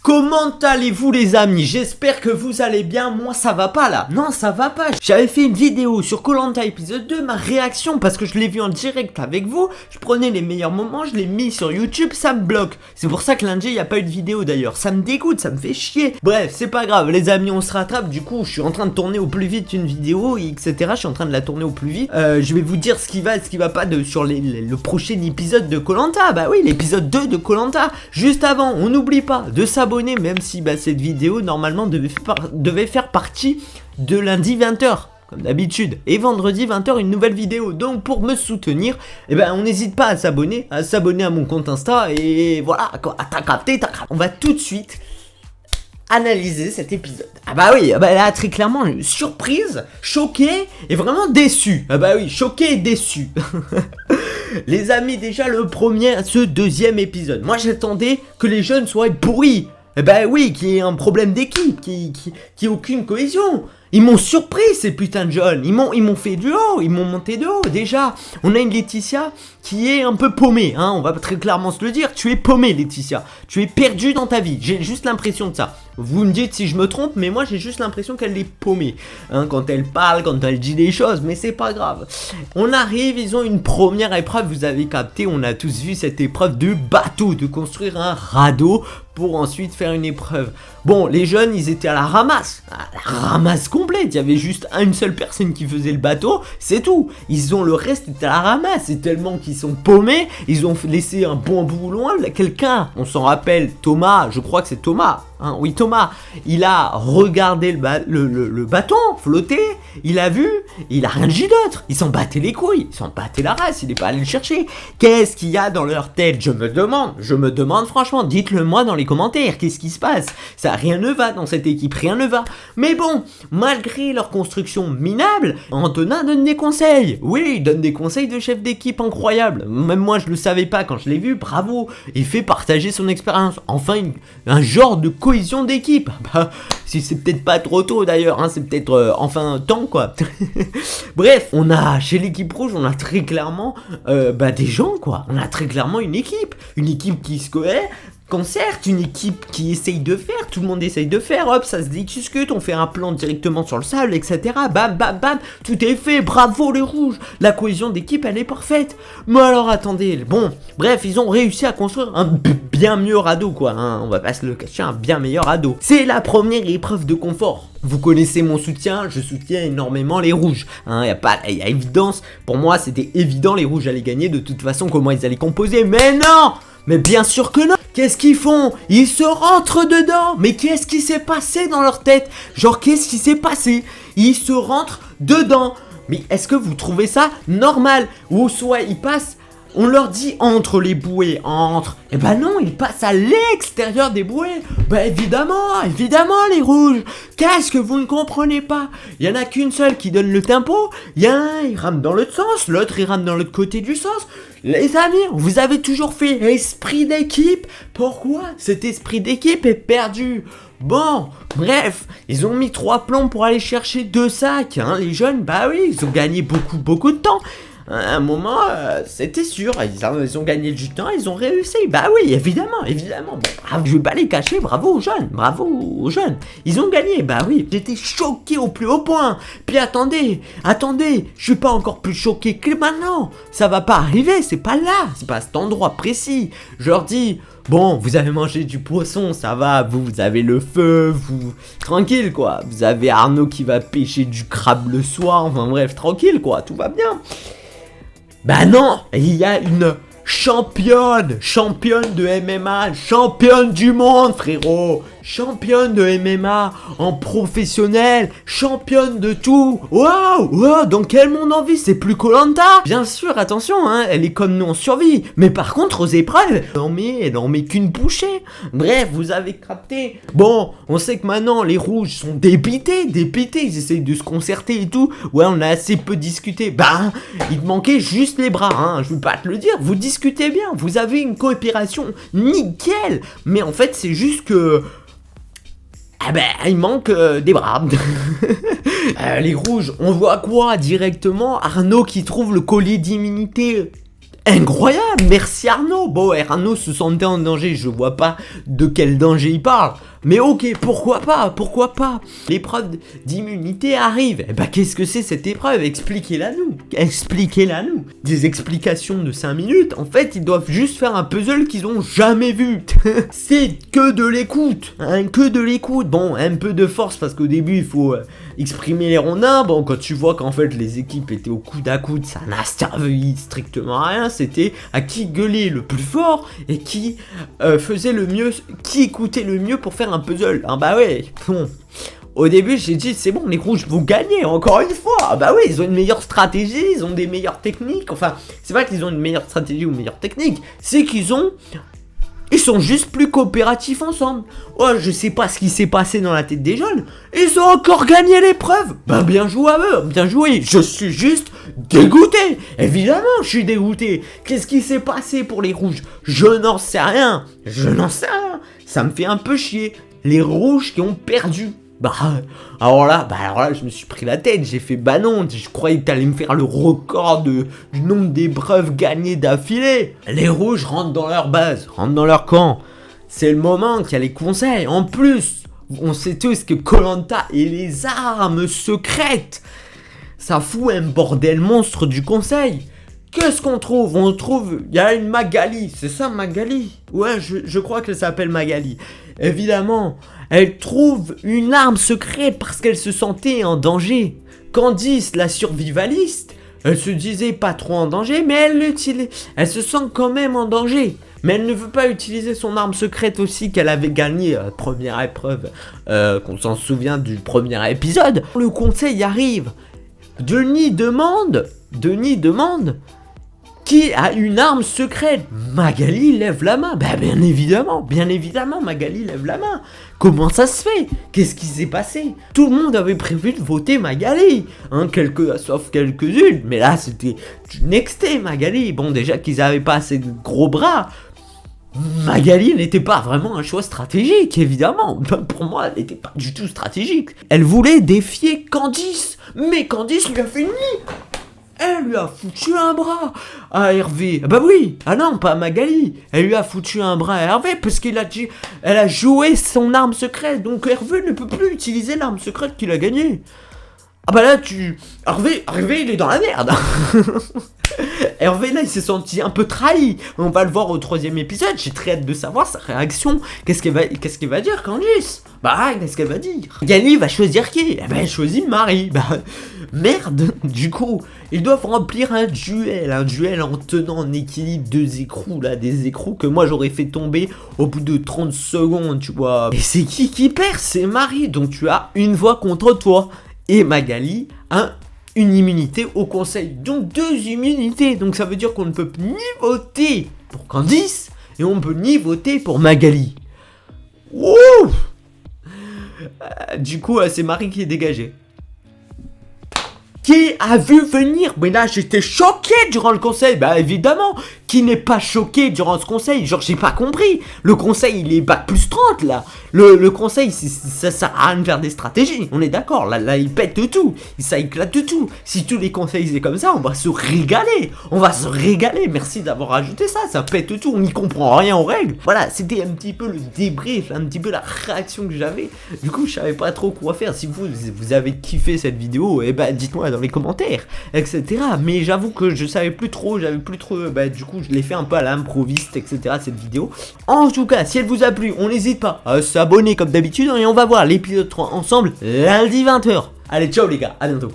Comment allez-vous les amis? J'espère que vous allez bien, moi ça va pas là, non ça va pas. J'avais fait une vidéo sur Koh-Lanta épisode 2, ma réaction parce que je l'ai vu en direct avec vous, je prenais les meilleurs moments, je l'ai mis sur YouTube, ça me bloque. C'est pour ça que lundi il n'y a pas eu de vidéo d'ailleurs, ça me dégoûte, ça me fait chier. Bref, c'est pas grave les amis, on se rattrape, du coup je suis en train de tourner au plus vite une vidéo, etc. Je suis en train de la tourner au plus vite. Je vais vous dire ce qui va et ce qui va pas sur le prochain épisode de Koh-Lanta. Bah oui, l'épisode 2 de Koh-Lanta. Juste avant, on n'oublie pas de s'abonner, même si cette vidéo normalement devait faire partie de lundi 20h comme d'habitude, et vendredi 20h une nouvelle vidéo. Donc pour me soutenir, on n'hésite pas à s'abonner à mon compte Insta, et voilà quoi, t'as capté. On va tout de suite analyser cet épisode. Ah bah oui, là très clairement surprise, choqué et vraiment déçu. Ah bah oui, choqué et déçu. Les amis, déjà ce deuxième épisode, moi j'attendais que les jeunes soient pourris. Oui, qu'il y ait un problème d'équipe, qu'il y ait aucune cohésion. Ils m'ont surpris ces putains de jeunes, ils m'ont fait du haut, ils m'ont monté de haut. Déjà, on a une Laetitia qui est un peu paumée, on va très clairement se le dire. Tu es paumée Laetitia, tu es perdue dans ta vie, j'ai juste l'impression de ça. Vous me dites si je me trompe, mais moi j'ai juste l'impression qu'elle est paumée, quand elle parle, quand elle dit des choses, mais c'est pas grave. On arrive, ils ont une première épreuve, vous avez capté, on a tous vu cette épreuve de bateau, de construire un radeau pour ensuite faire une épreuve. Bon, les jeunes, ils étaient à la ramasse complète, il y avait juste une seule personne qui faisait le bateau, c'est tout. Le reste était à la ramasse, c'est tellement qu'ils sont paumés, ils ont laissé un bon bout loin, quelqu'un, on s'en rappelle, Thomas, je crois que c'est Thomas, oui Thomas, il a regardé le bâton flotter, il a vu, il a rien dit d'autre, ils s'en battaient les couilles, ils s'en battaient la race, il est pas allé le chercher. Qu'est-ce qu'il y a dans leur tête? Je me demande franchement, dites-le moi dans les commentaires, qu'est-ce qui se passe? Ça, rien ne va dans cette équipe, rien ne va. Mais bon, malgré leur construction minable, Antonin donne des conseils. Oui, il donne des conseils de chef d'équipe incroyables. Même moi je le savais pas quand je l'ai vu, bravo. Il fait partager son expérience. Enfin, un genre de cohésion d'équipe. Si c'est peut-être pas trop tôt d'ailleurs, c'est peut-être enfin temps quoi. Bref, chez l'équipe rouge, on a très clairement des gens quoi. On a très clairement une équipe qui se concerte, une équipe qui essaye de faire, tout le monde essaye de faire, hop, ça se discute, on fait un plan directement sur le sable, etc. Bam, bam, bam, tout est fait, bravo les rouges, la cohésion d'équipe, elle est parfaite. Mais alors attendez, bon, bref, ils ont réussi à construire un bien mieux radeau, quoi, on va pas se le cacher, un bien meilleur radeau. C'est la première épreuve de confort. Vous connaissez mon soutien, je soutiens énormément les rouges. Il y a évidence, pour moi c'était évident, les rouges allaient gagner de toute façon, comment ils allaient composer, mais non! Mais bien sûr que non. Qu'est-ce qu'ils font? Ils se rentrent dedans. Mais qu'est-ce qui s'est passé dans leur tête? Genre, qu'est-ce qui s'est passé? Ils se rentrent dedans. Mais est-ce que vous trouvez ça normal? Ou soit ils passent, on leur dit entre les bouées, entre. Eh ben non, ils passent à l'extérieur des bouées. Évidemment les rouges. Qu'est-ce que vous ne comprenez pas? Il y en a qu'une seule qui donne le tempo. Il y a un, il rame dans l'autre sens, l'autre il rame dans l'autre côté du sens. Les amis, vous avez toujours fait esprit d'équipe. Pourquoi cet esprit d'équipe est perdu? Bon, bref, ils ont mis 3 plombs pour aller chercher 2 sacs. Les jeunes, oui, ils ont gagné beaucoup de temps. À un moment, c'était sûr, ils ont gagné du temps, ils ont réussi. Oui, évidemment. Bon, je vais pas les cacher, bravo aux jeunes. Ils ont gagné, oui. J'étais choqué au plus haut point. Puis attendez, je suis pas encore plus choqué que maintenant. Ça va pas arriver, c'est pas là, c'est pas à cet endroit précis. Je leur dis, bon, vous avez mangé du poisson, ça va, vous avez le feu, tranquille quoi. Vous avez Arnaud qui va pêcher du crabe le soir, enfin bref, tranquille quoi, tout va bien. Non, il y a une championne de MMA, championne du monde frérot, championne de MMA en professionnel, championne de tout. Waouh, dans quel monde on vit? C'est plus Koh-Lanta. Bien sûr, attention, elle est comme nous en survie. Mais par contre, aux épreuves, elle en met qu'une bouchée. Bref, vous avez capté. Bon, on sait que maintenant, les rouges sont dépités. Ils essayent de se concerter et tout. Ouais, on a assez peu discuté. Il te manquait juste les bras, je veux pas te le dire. Vous discutez bien, vous avez une coopération nickel. Mais en fait, c'est juste que il manque des bras. Les rouges, on voit quoi directement? Arnaud qui trouve le collier d'immunité Incroyable, merci Arnaud. Bon, Arnaud se sentait en danger, je vois pas de quel danger il parle. Mais ok, pourquoi pas. L'épreuve d'immunité arrive. Eh ben, qu'est-ce que c'est cette épreuve? Expliquez-la nous. Des explications de 5 minutes, en fait, ils doivent juste faire un puzzle qu'ils ont jamais vu. C'est que de l'écoute, hein, que de l'écoute. Bon, un peu de force, parce qu'au début, il faut exprimer les rondins. Bon, quand tu vois qu'en fait, les équipes étaient au coude à coude, ça n'a servi strictement à rien. C'était à qui gueulait le plus fort et qui faisait le mieux, qui écoutait le mieux pour faire un puzzle. Ah bah ouais, bon. Au début, j'ai dit, c'est bon, les rouges vont gagner, encore une fois. Ah bah oui, ils ont une meilleure stratégie, ils ont des meilleures techniques. Enfin, c'est pas qu'ils ont une meilleure stratégie ou une meilleure technique, c'est qu'ils sont juste plus coopératifs ensemble. Oh, je sais pas ce qui s'est passé dans la tête des jeunes. Ils ont encore gagné l'épreuve. Bah bien joué à eux, bien joué. Je suis juste dégoûté. Évidemment, je suis dégoûté. Qu'est-ce qui s'est passé pour les rouges? Je n'en sais rien. Ça me fait un peu chier. Les rouges qui ont perdu. Alors là, je me suis pris la tête, j'ai fait bah non, je croyais que t'allais me faire le record du nombre d'épreuves gagnées d'affilée. Les rouges rentrent dans leur base, rentrent dans leur camp. C'est le moment qu'il y a les conseils. En plus, on sait tous que Koh-Lanta et les armes secrètes, ça fout un bordel monstre du conseil. Qu'est-ce qu'on trouve? On trouve, il y a une Magali, c'est ça Magali? Ouais, je crois qu'elle s'appelle Magali. Évidemment, elle trouve une arme secrète parce qu'elle se sentait en danger. Candice, la survivaliste, elle se disait pas trop en danger, mais elle se sent quand même en danger. Mais elle ne veut pas utiliser son arme secrète aussi qu'elle avait gagnée, première épreuve, qu'on s'en souvient du premier épisode. Le conseil arrive. Denis demande qui a une arme secrète. Magali lève la main. Bah bien évidemment, Magali lève la main. Comment ça se fait? Qu'est-ce qui s'est passé? Tout le monde avait prévu de voter Magali, hein, sauf quelques-unes. Mais là, c'était du nexté, Magali. Bon, déjà qu'ils avaient pas assez de gros bras. Magali n'était pas vraiment un choix stratégique, évidemment. Pour moi, elle n'était pas du tout stratégique. Elle voulait défier Candice. Mais Candice lui a fait une nid. Elle lui a foutu un bras à Hervé. Bah oui. Ah non, pas Magali. Elle lui a foutu un bras à Hervé parce qu'elle a joué son arme secrète. Donc Hervé ne peut plus utiliser l'arme secrète qu'il a gagnée. Ah bah là, Hervé, il est dans la merde. Hervé, là, il s'est senti un peu trahi. On va le voir au 3e épisode. J'ai très hâte de savoir sa réaction. Qu'est-ce qu'elle va dire, Candice? Bah, qu'est-ce qu'elle va dire? Gali va choisir qui? Eh ben, elle choisit Marie. Bah, merde. Du coup, ils doivent remplir un duel en tenant en équilibre 2 écrous, là, des écrous que moi, j'aurais fait tomber au bout de 30 secondes, tu vois. Et c'est qui perd? C'est Marie. Donc, tu as une voix contre toi. Et Magali a une immunité au conseil. Donc 2 immunités. Donc ça veut dire qu'on ne peut ni voter pour Candice et on ne peut ni voter pour Magali. Wouh! Du coup, c'est Marie qui est dégagée. Qui a vu venir? Mais là, j'étais choqué durant le conseil. Bah évidemment, qui n'est pas choqué durant ce conseil? Genre, j'ai pas compris. Le conseil, il est bac plus 30 là. Le conseil, ça sert à rien de faire des stratégies. On est d'accord. Là, il pète tout. Ça éclate tout. Si tous les conseils c'est comme ça, on va se régaler. Merci d'avoir ajouté ça. Ça pète tout. On n'y comprend rien aux règles. Voilà, c'était un petit peu le débrief, un petit peu la réaction que j'avais. Du coup, je savais pas trop quoi faire. Si vous avez kiffé cette vidéo, eh ben, dites-moi dans les commentaires, etc. Mais j'avoue que je savais plus trop, du coup je l'ai fait un peu à l'improviste, etc. cette vidéo. En tout cas, si elle vous a plu, on n'hésite pas à s'abonner comme d'habitude et on va voir l'épisode 3 ensemble lundi 20h. Allez, ciao les gars, à bientôt.